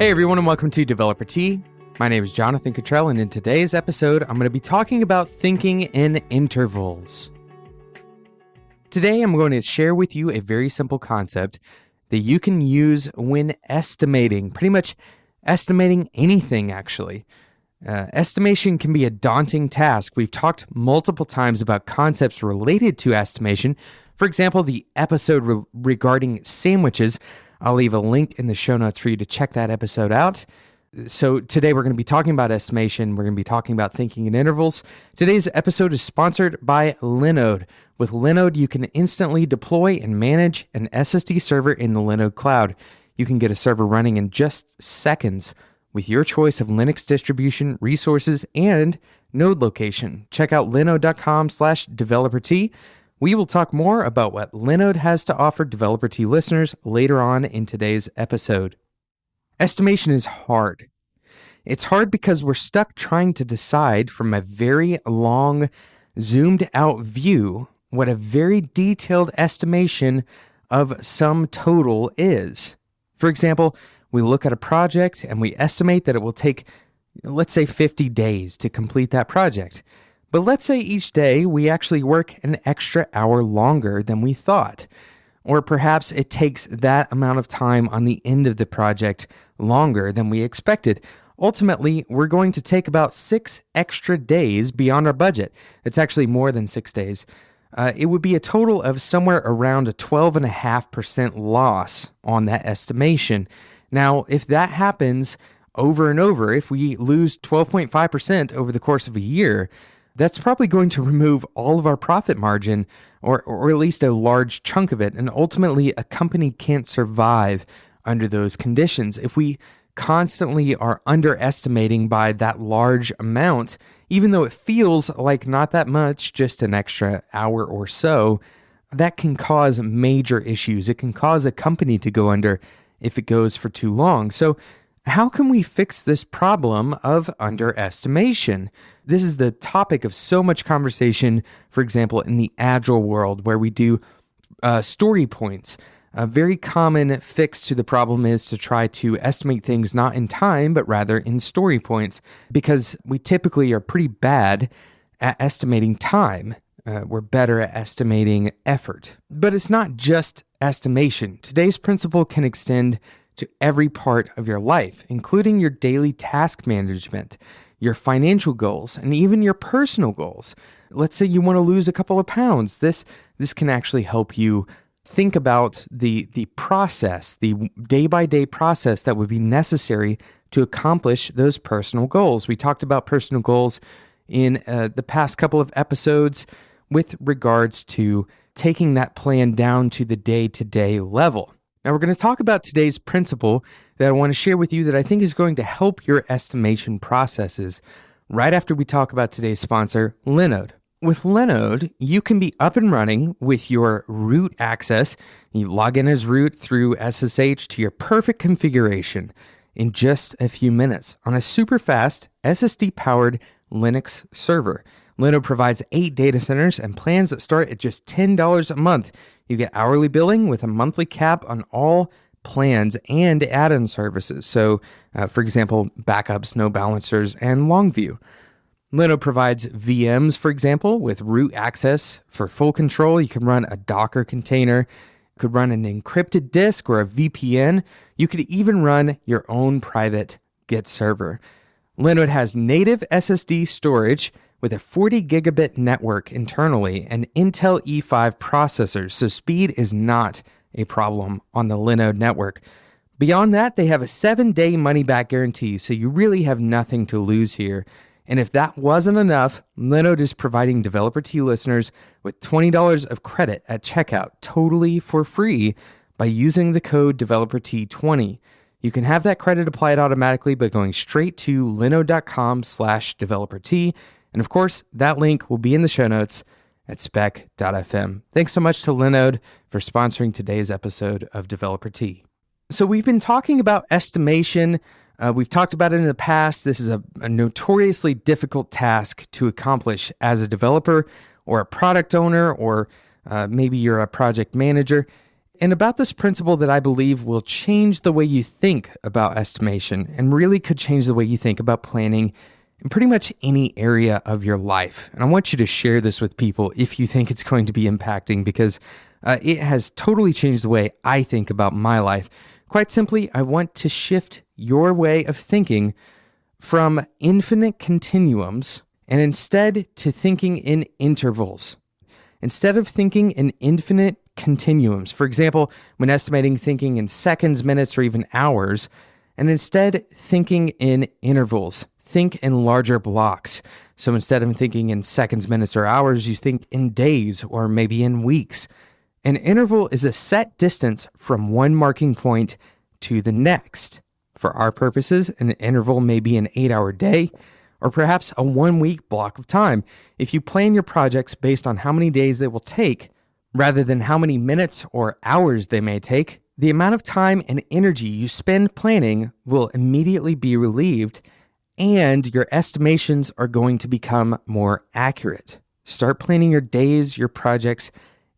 Hey everyone, and welcome to Developer Tea. My name is Jonathan Cottrell, and in today's episode, I'm going to be talking about thinking in intervals. Today, I'm going to share with you a very simple concept that you can use when estimating, pretty much estimating anything, actually. Estimation can be a daunting task. We've talked multiple times about concepts related to estimation. For example, the episode regarding sandwiches. I'll leave a link in the show notes for you to check that episode out. So today we're going to be talking about estimation. We're going to be talking about thinking in intervals. Today's episode is sponsored by Linode. With Linode, you can instantly deploy and manage an SSD server in the Linode cloud. You can get a server running in just seconds with your choice of Linux distribution, resources, and node location. Check out linode.com/developerT. We will talk more about what Linode has to offer Developer Tea listeners later on in today's episode. Estimation is hard. It's hard because we're stuck trying to decide from a very long, zoomed-out view what a very detailed estimation of some total is. For example, we look at a project and we estimate that it will take, let's say, 50 days to complete that project. But let's say each day we actually work an extra hour longer than we thought. Or perhaps it takes that amount of time on the end of the project longer than we expected. Ultimately, we're going to take about 6 extra days beyond our budget. It's actually more than 6 days. It would be a total of somewhere around a 12.5% loss on that estimation. Now, if that happens over and over, if we lose 12.5% over the course of a year, that's probably going to remove all of our profit margin, or at least a large chunk of it. And ultimately, a company can't survive under those conditions. If we constantly are underestimating by that large amount, even though it feels like not that much, just an extra hour or so, that can cause major issues. It can cause a company to go under if it goes for too long. So how can we fix this problem of underestimation? This is the topic of so much conversation, for example, in the Agile world, where we do story points. A very common fix to the problem is to try to estimate things not in time, but rather in story points, because we typically are pretty bad at estimating time. We're better at estimating effort. But it's not just estimation. Today's principle can extend to every part of your life, including your daily task management, your financial goals, and even your personal goals. Let's say you want to lose a couple of pounds. This can actually help you think about the process, the day-by-day process that would be necessary to accomplish those personal goals. We talked about personal goals in the past couple of episodes with regards to taking that plan down to the day-to-day level. Now, we're going to talk about today's principle that I want to share with you that I think is going to help your estimation processes right after we talk about today's sponsor, Linode. With Linode, you can be up and running with your root access. You log in as root through SSH to your perfect configuration in just a few minutes on a super fast SSD-powered Linux server. Linode provides 8 data centers and plans that start at just $10 a month. You get hourly billing with a monthly cap on all plans and add-on services. So, for example, backups, no balancers, and Longview. Linode provides VMs, for example, with root access for full control. You can run a Docker container, you could run an encrypted disk or a VPN. You could even run your own private Git server. Linode has native SSD storage with a 40 gigabit network internally and Intel E5 processors, so speed is not a problem on the Linode network. Beyond that, they have a 7-day money-back guarantee, so you really have nothing to lose here. And if that wasn't enough, Linode is providing Developer Tea listeners with $20 of credit at checkout, totally for free, by using the code DeveloperT20. You can have that credit applied automatically by going straight to linode.com/developerT. And of course, that link will be in the show notes at spec.fm. Thanks so much to Linode for sponsoring today's episode of Developer Tea. So we've been talking about estimation. We've talked about it in the past. This is a notoriously difficult task to accomplish as a developer or a product owner, or maybe you're a project manager. and about this principle that I believe will change the way you think about estimation and really could change the way you think about planning in pretty much any area of your life. And I want you to share this with people if you think it's going to be impacting, because it has totally changed the way I think about my life. Quite simply, I want to shift your way of thinking from infinite continuums and instead to thinking in intervals. Instead of thinking in infinite continuums, for example, when estimating, thinking in seconds, minutes, or even hours, and instead thinking in intervals. Think in larger blocks. So instead of thinking in seconds, minutes, or hours, you think in days or maybe in weeks. An interval is a set distance from one marking point to the next. For our purposes, an interval may be an 8-hour day or perhaps a 1-week block of time. If you plan your projects based on how many days they will take, rather than how many minutes or hours they may take, the amount of time and energy you spend planning will immediately be relieved, and your estimations are going to become more accurate. Start planning your days, your projects,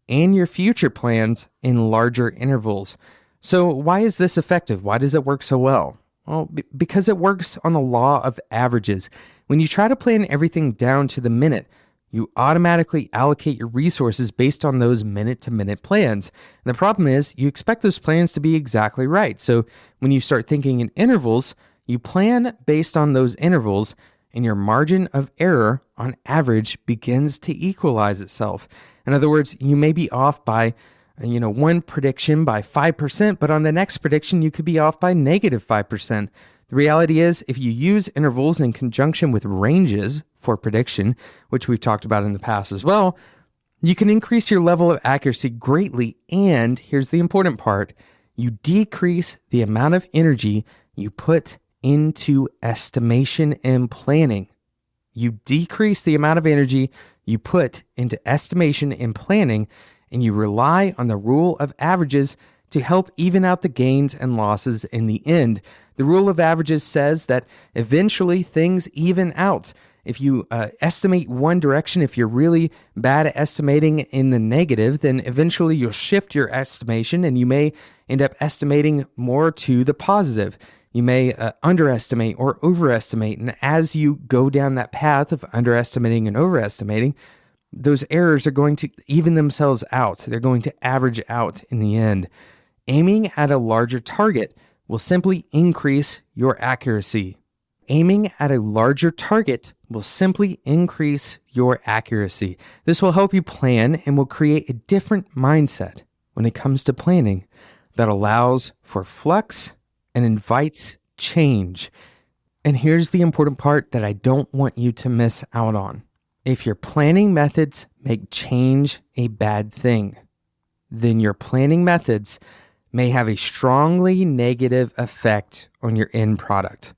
and your future plans in larger intervals. So why is this effective? Why does it work so well? Well, because it works on the law of averages. When you try to plan everything down to the minute, you automatically allocate your resources based on those minute-to-minute plans. And the problem is you expect those plans to be exactly right. So when you start thinking in intervals, you plan based on those intervals, and your margin of error on average begins to equalize itself. In other words, you may be off by one prediction by 5%, but on the next prediction, you could be off by negative 5%. The reality is, if you use intervals in conjunction with ranges for prediction, which we've talked about in the past as well, you can increase your level of accuracy greatly. And here's the important part, you decrease the amount of energy you put into estimation and planning. You decrease the amount of energy you put into estimation and planning, and you rely on the rule of averages to help even out the gains and losses in the end. The rule of averages says that eventually things even out. If you estimate one direction, if you're really bad at estimating in the negative, then eventually you'll shift your estimation and you may end up estimating more to the positive. You may underestimate or overestimate. And as you go down that path of underestimating and overestimating, those errors are going to even themselves out. They're going to average out in the end. Aiming at a larger target will simply increase your accuracy. Aiming at a larger target will simply increase your accuracy. This will help you plan and will create a different mindset when it comes to planning that allows for flux and invites change. And here's the important part that I don't want you to miss out on. If your planning methods make change a bad thing, then your planning methods may have a strongly negative effect on your end product.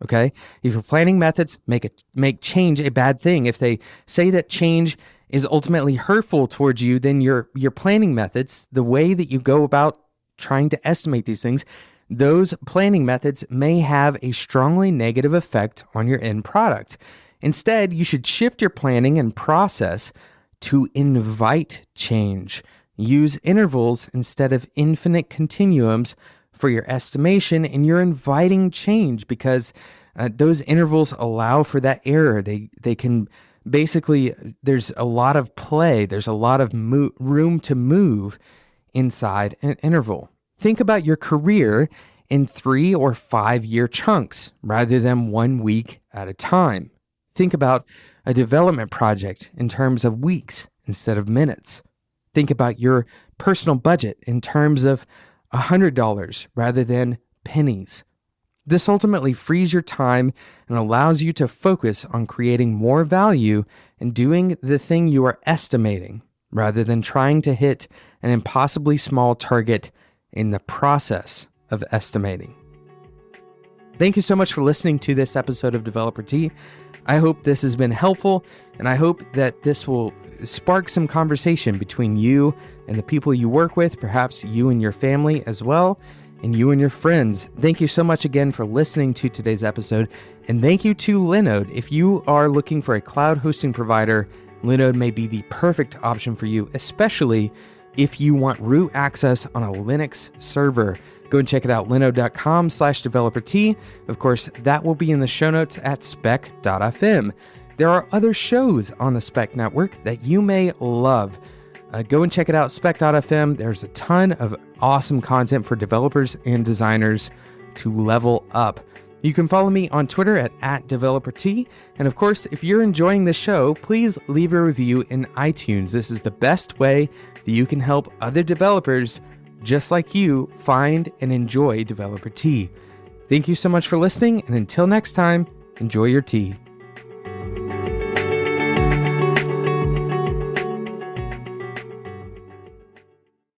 Okay? If your planning methods make change a bad thing, if they say that change is ultimately hurtful towards you, then your planning methods, the way that you go about trying to estimate these things, those planning methods may have a strongly negative effect on your end product. Instead, you should shift your planning and process to invite change. Use intervals instead of infinite continuums for your estimation, and you're inviting change because those intervals allow for that error. They can basically, there's a lot of play, there's a lot of room to move inside an interval. Think about your career in 3 or 5 year chunks rather than 1 week at a time. Think about a development project in terms of weeks instead of minutes. Think about your personal budget in terms of $100 rather than pennies. This ultimately frees your time and allows you to focus on creating more value and doing the thing you are estimating rather than trying to hit an impossibly small target in the process of estimating. Thank you so much for listening to this episode of Developer Tea. I hope this has been helpful, and I hope that this will spark some conversation between you and the people you work with, perhaps you and your family as well, and you and your friends. Thank you so much again for listening to today's episode, and thank you to Linode. If you are looking for a cloud hosting provider, Linode may be the perfect option for you, especially if you want root access on a Linux server. Go and check it out, linode.com/developer-t. Of course, that will be in the show notes at spec.fm. There are other shows on the Spec Network that you may love. Go and check it out, spec.fm. There's a ton of awesome content for developers and designers to level up. You can follow me on Twitter at @developer-t. And of course, if you're enjoying the show, please leave a review in iTunes. This is the best way that you can help other developers just like you find and enjoy Developer Tea. Thank you so much for listening, and until next time, enjoy your tea.